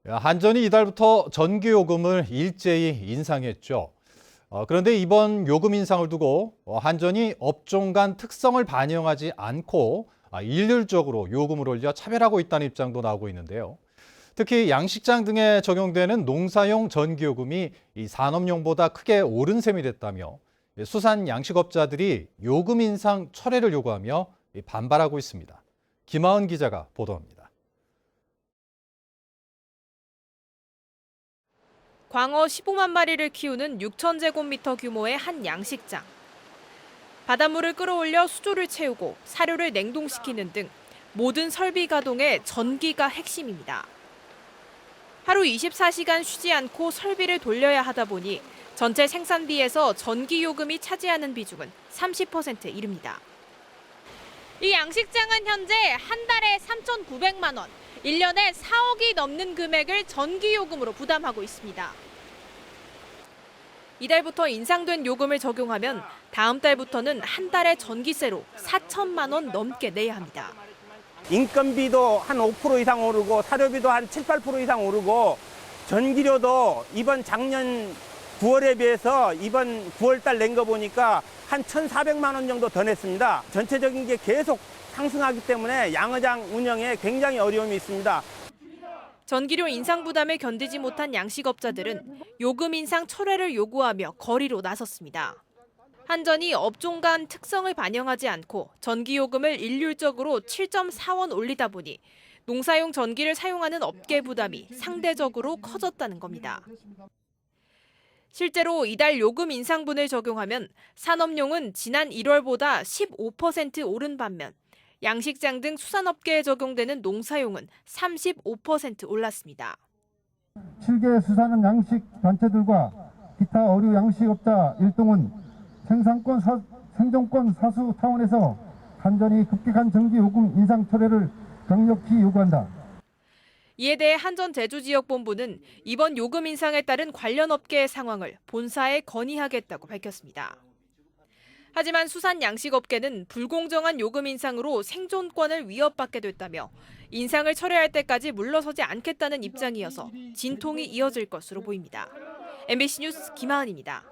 한전이 이달부터 전기요금을 일제히 인상했죠. 그런데 이번 요금 인상을 두고 한전이 업종 간 특성을 반영하지 않고 일률적으로 요금을 올려 차별하고 있다는 입장도 나오고 있는데요. 특히 양식장 등에 적용되는 농사용 전기요금이 이 산업용보다 크게 오른 셈이 됐다며 수산 양식업자들이 요금 인상 철회를 요구하며 반발하고 있습니다. 김하은 기자가 보도합니다. 광어 15만 마리를 키우는 6,000제곱미터 규모의 한 양식장. 바닷물을 끌어올려 수조를 채우고 사료를 냉동시키는 등 모든 설비 가동에 전기가 핵심입니다. 하루 24시간 쉬지 않고 설비를 돌려야 하다 보니 전체 생산비에서 전기 요금이 차지하는 비중은 30%에 이릅니다. 이 양식장은 현재 한 달에 3,900만 원, 1년에 4억이 넘는 금액을 전기요금으로 부담하고 있습니다. 이달부터 인상된 요금을 적용하면 다음 달부터는 한 달에 전기세로 4천만 원 넘게 내야 합니다. 인건비도 한 5% 이상 오르고 사료비도 한 7, 8% 이상 오르고 전기료도 이번 작년 9월에 비해서 이번 9월 달 낸 거 보니까 한 1,400만 원 정도 더 냈습니다. 전체적인 게 계속 상승하기 때문에 양어장 운영에 굉장히 어려움이 있습니다. 전기료 인상 부담을 견디지 못한 양식업자들은 요금 인상 철회를 요구하며 거리로 나섰습니다. 한전이 업종 간 특성을 반영하지 않고 전기요금을 일률적으로 7.4원 올리다 보니 농사용 전기를 사용하는 업계 부담이 상대적으로 커졌다는 겁니다. 실제로 이달 요금 인상분을 적용하면 산업용은 지난 1월보다 15% 오른 반면 양식장 등 수산업계에 적용되는 농사용은 35% 올랐습니다. 7개 수산은 양식 단체들과 기타 어류 양식업자 일동은 생존권 사수 차원에서 한전이 급격한 전기요금 인상 철회를 강력히 요구한다. 이에 대해 한전 제주지역본부는 이번 요금 인상에 따른 관련 업계의 상황을 본사에 건의하겠다고 밝혔습니다. 하지만 수산 양식업계는 불공정한 요금 인상으로 생존권을 위협받게 됐다며 인상을 철회할 때까지 물러서지 않겠다는 입장이어서 진통이 이어질 것으로 보입니다. MBC 뉴스 김하은입니다.